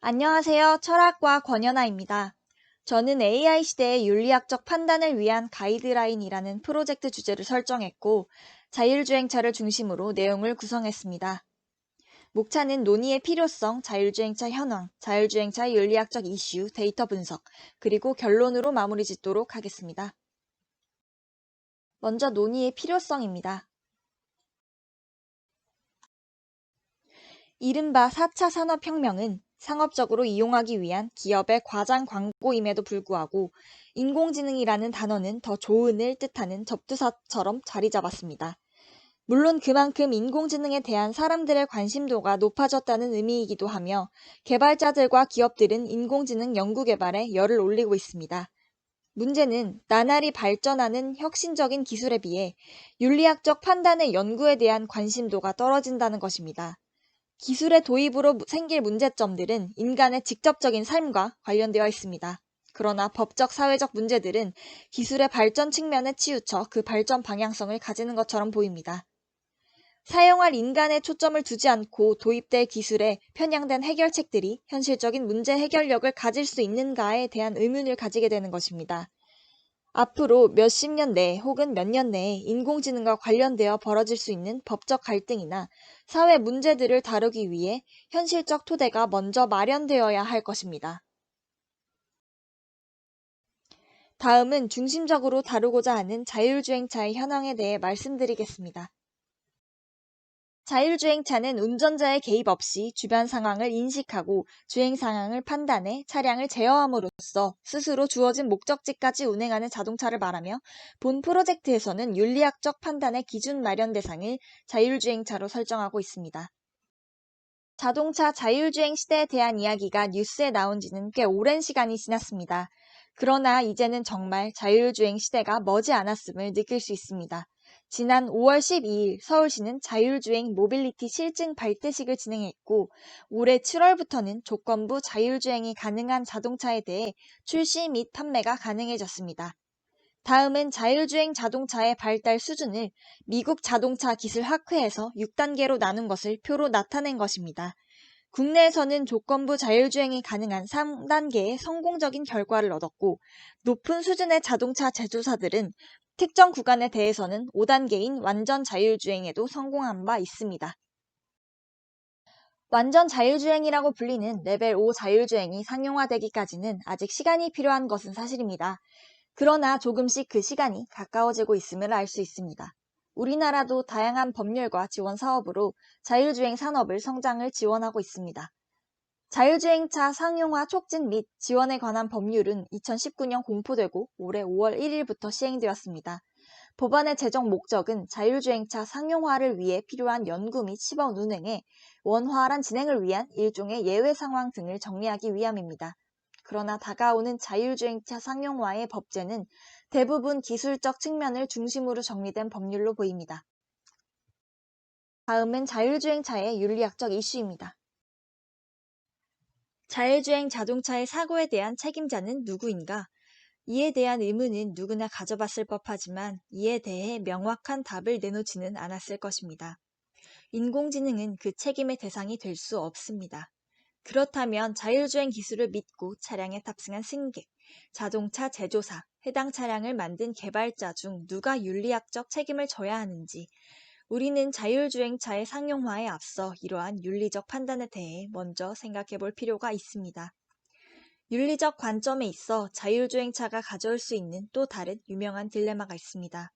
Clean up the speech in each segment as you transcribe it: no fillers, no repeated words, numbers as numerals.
안녕하세요. 철학과 권연아입니다. 저는 AI 시대의 윤리학적 판단을 위한 가이드라인이라는 프로젝트 주제를 설정했고, 자율주행차를 중심으로 내용을 구성했습니다. 목차는 논의의 필요성, 자율주행차 현황, 자율주행차의 윤리학적 이슈, 데이터 분석, 그리고 결론으로 마무리 짓도록 하겠습니다. 먼저 논의의 필요성입니다. 이른바 4차 산업혁명은 상업적으로 이용하기 위한 기업의 과장 광고임에도 불구하고 인공지능이라는 단어는 더 좋은을 뜻하는 접두사처럼 자리 잡았습니다. 물론 그만큼 인공지능에 대한 사람들의 관심도가 높아졌다는 의미이기도 하며 개발자들과 기업들은 인공지능 연구개발에 열을 올리고 있습니다. 문제는 나날이 발전하는 혁신적인 기술에 비해 윤리학적 판단의 연구에 대한 관심도가 떨어진다는 것입니다. 기술의 도입으로 생길 문제점들은 인간의 직접적인 삶과 관련되어 있습니다. 그러나 법적 사회적 문제들은 기술의 발전 측면에 치우쳐 그 발전 방향성을 가지는 것처럼 보입니다. 사용할 인간에 초점을 두지 않고 도입될 기술에 편향된 해결책들이 현실적인 문제 해결력을 가질 수 있는가에 대한 의문을 가지게 되는 것입니다. 앞으로 몇십 년 내 혹은 몇 년 내에 인공지능과 관련되어 벌어질 수 있는 법적 갈등이나 사회 문제들을 다루기 위해 현실적 토대가 먼저 마련되어야 할 것입니다. 다음은 중심적으로 다루고자 하는 자율주행차의 현황에 대해 말씀드리겠습니다. 자율주행차는 운전자의 개입 없이 주변 상황을 인식하고 주행 상황을 판단해 차량을 제어함으로써 스스로 주어진 목적지까지 운행하는 자동차를 말하며 본 프로젝트에서는 윤리학적 판단의 기준 마련 대상을 자율주행차로 설정하고 있습니다. 자동차 자율주행 시대에 대한 이야기가 뉴스에 나온 지는 꽤 오랜 시간이 지났습니다. 그러나 이제는 정말 자율주행 시대가 머지 않았음을 느낄 수 있습니다. 지난 5월 12일 서울시는 자율주행 모빌리티 실증 발대식을 진행했고 올해 7월부터는 조건부 자율주행이 가능한 자동차에 대해 출시 및 판매가 가능해졌습니다. 다음은 자율주행 자동차의 발달 수준을 미국 자동차 기술 학회에서 6단계로 나눈 것을 표로 나타낸 것입니다. 국내에서는 조건부 자율주행이 가능한 3단계의 성공적인 결과를 얻었고 높은 수준의 자동차 제조사들은 특정 구간에 대해서는 5단계인 완전 자율주행에도 성공한 바 있습니다. 완전 자율주행이라고 불리는 레벨 5 자율주행이 상용화되기까지는 아직 시간이 필요한 것은 사실입니다. 그러나 조금씩 그 시간이 가까워지고 있음을 알 수 있습니다. 우리나라도 다양한 법률과 지원 사업으로 자율주행 산업을 성장을 지원하고 있습니다. 자율주행차 상용화 촉진 및 지원에 관한 법률은 2019년 공포되고 올해 5월 1일부터 시행되었습니다. 법안의 제정 목적은 자율주행차 상용화를 위해 필요한 연구 및 시범 운행에 원활한 진행을 위한 일종의 예외 상황 등을 정리하기 위함입니다. 그러나 다가오는 자율주행차 상용화의 법제는 대부분 기술적 측면을 중심으로 정리된 법률로 보입니다. 다음은 자율주행차의 윤리학적 이슈입니다. 자율주행 자동차의 사고에 대한 책임자는 누구인가? 이에 대한 의문은 누구나 가져봤을 법하지만 이에 대해 명확한 답을 내놓지는 않았을 것입니다. 인공지능은 그 책임의 대상이 될 수 없습니다. 그렇다면 자율주행 기술을 믿고 차량에 탑승한 승객, 자동차 제조사, 해당 차량을 만든 개발자 중 누가 윤리학적 책임을 져야 하는지, 우리는 자율주행차의 상용화에 앞서 이러한 윤리적 판단에 대해 먼저 생각해 볼 필요가 있습니다. 윤리적 관점에 있어 자율주행차가 가져올 수 있는 또 다른 유명한 딜레마가 있습니다.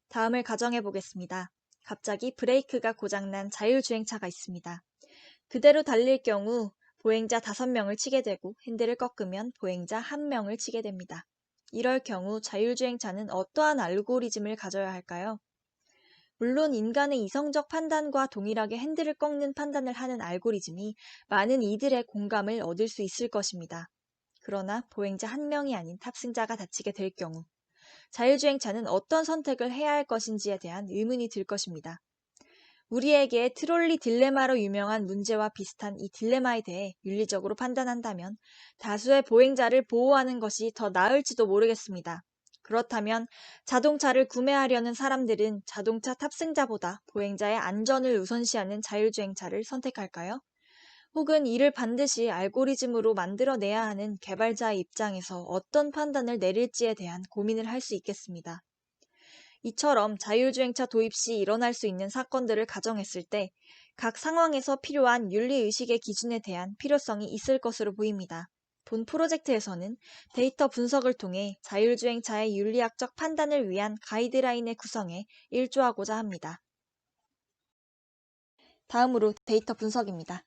다음을 가정해 보겠습니다. 갑자기 브레이크가 고장난 자율주행차가 있습니다. 그대로 달릴 경우 보행자 5명을 치게 되고 핸들을 꺾으면 보행자 1명을 치게 됩니다. 이럴 경우 자율주행차는 어떠한 알고리즘을 가져야 할까요? 물론 인간의 이성적 판단과 동일하게 핸들을 꺾는 판단을 하는 알고리즘이 많은 이들의 공감을 얻을 수 있을 것입니다. 그러나 보행자 1명이 아닌 탑승자가 다치게 될 경우 자율주행차는 어떤 선택을 해야 할 것인지에 대한 의문이 들 것입니다. 우리에게 트롤리 딜레마로 유명한 문제와 비슷한 이 딜레마에 대해 윤리적으로 판단한다면 다수의 보행자를 보호하는 것이 더 나을지도 모르겠습니다. 그렇다면 자동차를 구매하려는 사람들은 자동차 탑승자보다 보행자의 안전을 우선시하는 자율주행차를 선택할까요? 혹은 이를 반드시 알고리즘으로 만들어내야 하는 개발자의 입장에서 어떤 판단을 내릴지에 대한 고민을 할 수 있겠습니다. 이처럼 자율주행차 도입 시 일어날 수 있는 사건들을 가정했을 때 각 상황에서 필요한 윤리의식의 기준에 대한 필요성이 있을 것으로 보입니다. 본 프로젝트에서는 데이터 분석을 통해 자율주행차의 윤리학적 판단을 위한 가이드라인의 구성에 일조하고자 합니다. 다음으로 데이터 분석입니다.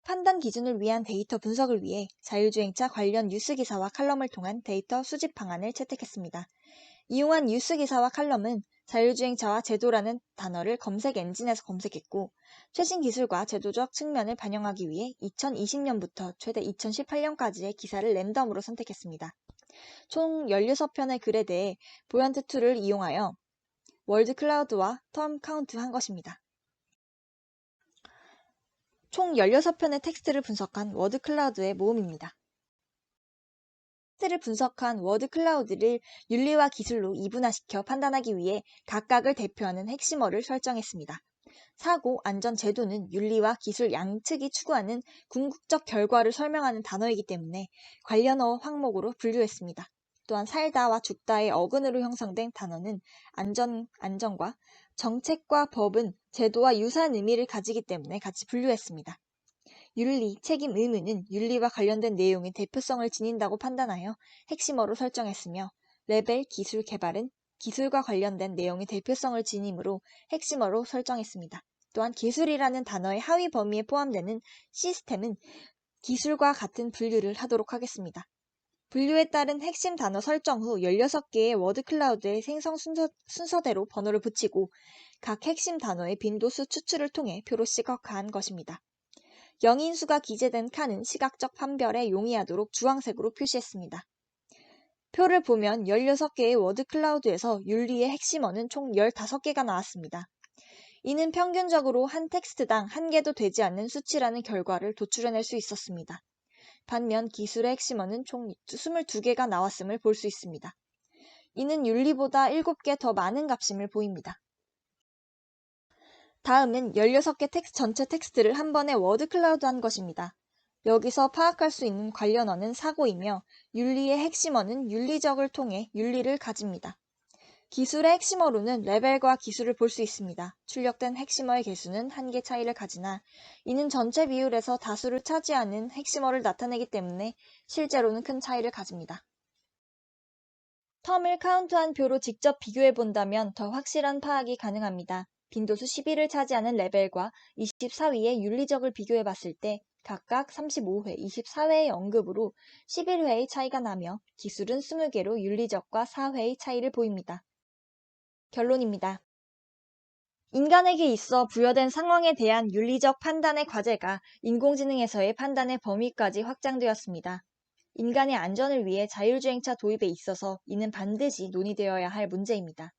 판단 기준을 위한 데이터 분석을 위해 자율주행차 관련 뉴스 기사와 칼럼을 통한 데이터 수집 방안을 채택했습니다. 이용한 뉴스 기사와 칼럼은 자율주행차와 제도라는 단어를 검색 엔진에서 검색했고, 최신 기술과 제도적 측면을 반영하기 위해 2020년부터 최대 2018년까지의 기사를 랜덤으로 선택했습니다. 총 16편의 글에 대해 보연트 툴을 이용하여 월드 클라우드와 텀 카운트한 것입니다. 총 16편의 텍스트를 분석한 워드 클라우드의 모음입니다. 텍스트를 분석한 워드 클라우드를 윤리와 기술로 이분화시켜 판단하기 위해 각각을 대표하는 핵심어를 설정했습니다. 사고, 안전, 제도는 윤리와 기술 양측이 추구하는 궁극적 결과를 설명하는 단어이기 때문에 관련어 항목으로 분류했습니다. 또한 살다와 죽다의 어근으로 형성된 단어는 안전과 정책과 법은 제도와 유사한 의미를 가지기 때문에 같이 분류했습니다. 윤리, 책임, 의무는 윤리와 관련된 내용의 대표성을 지닌다고 판단하여 핵심어로 설정했으며, 레벨, 기술, 개발은 기술과 관련된 내용의 대표성을 지니므로 핵심어로 설정했습니다. 또한 기술이라는 단어의 하위 범위에 포함되는 시스템은 기술과 같은 분류를 하도록 하겠습니다. 분류에 따른 핵심 단어 설정 후 16개의 워드 클라우드의 생성 순서대로 번호를 붙이고 각 핵심 단어의 빈도수 추출을 통해 표로 시각화한 것입니다. 영인수가 기재된 칸은 시각적 판별에 용이하도록 주황색으로 표시했습니다. 표를 보면 16개의 워드 클라우드에서 윤리의 핵심어는 총 15개가 나왔습니다. 이는 평균적으로 한 텍스트당 1개도 되지 않는 수치라는 결과를 도출해낼 수 있었습니다. 반면 기술의 핵심어는 총 22개가 나왔음을 볼 수 있습니다. 이는 윤리보다 7개 더 많은 값임을 보입니다. 다음은 16개 전체 텍스트를 한 번에 워드 클라우드한 것입니다. 여기서 파악할 수 있는 관련어는 사고이며 윤리의 핵심어는 윤리적을 통해 윤리를 가집니다. 기술의 핵심어로는 레벨과 기술을 볼 수 있습니다. 출력된 핵심어의 개수는 1개 차이를 가지나 이는 전체 비율에서 다수를 차지하는 핵심어를 나타내기 때문에 실제로는 큰 차이를 가집니다. 텀을 카운트한 표로 직접 비교해 본다면 더 확실한 파악이 가능합니다. 빈도수 11을 차지하는 레벨과 24위의 윤리적을 비교해 봤을 때 각각 35회, 24회의 언급으로 11회의 차이가 나며 기술은 20개로 윤리적과 4회의 차이를 보입니다. 결론입니다. 인간에게 있어 부여된 상황에 대한 윤리적 판단의 과제가 인공지능에서의 판단의 범위까지 확장되었습니다. 인간의 안전을 위해 자율주행차 도입에 있어서 이는 반드시 논의되어야 할 문제입니다.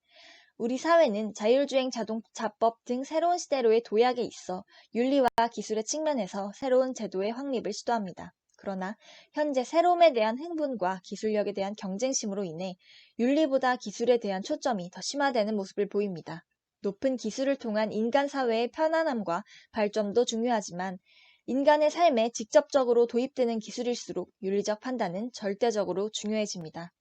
우리 사회는 자율주행 자동차법 등 새로운 시대로의 도약에 있어 윤리와 기술의 측면에서 새로운 제도의 확립을 시도합니다. 그러나 현재 새로움에 대한 흥분과 기술력에 대한 경쟁심으로 인해 윤리보다 기술에 대한 초점이 더 심화되는 모습을 보입니다. 높은 기술을 통한 인간 사회의 편안함과 발전도 중요하지만 인간의 삶에 직접적으로 도입되는 기술일수록 윤리적 판단은 절대적으로 중요해집니다.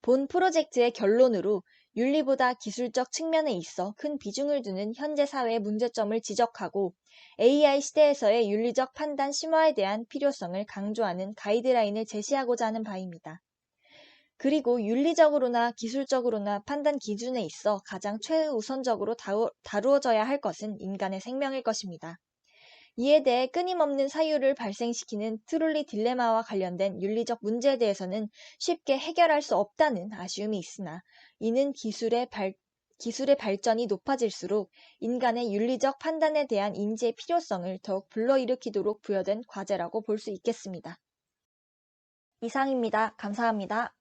본 프로젝트의 결론으로 윤리보다 기술적 측면에 있어 큰 비중을 두는 현재 사회의 문제점을 지적하고 AI 시대에서의 윤리적 판단 심화에 대한 필요성을 강조하는 가이드라인을 제시하고자 하는 바입니다. 그리고 윤리적으로나 기술적으로나 판단 기준에 있어 가장 최우선적으로 다루어져야 할 것은 인간의 생명일 것입니다. 이에 대해 끊임없는 사유를 발생시키는 트롤리 딜레마와 관련된 윤리적 문제에 대해서는 쉽게 해결할 수 없다는 아쉬움이 있으나 이는 기술의 발전이 높아질수록 인간의 윤리적 판단에 대한 인지의 필요성을 더욱 불러일으키도록 부여된 과제라고 볼 수 있겠습니다. 이상입니다. 감사합니다.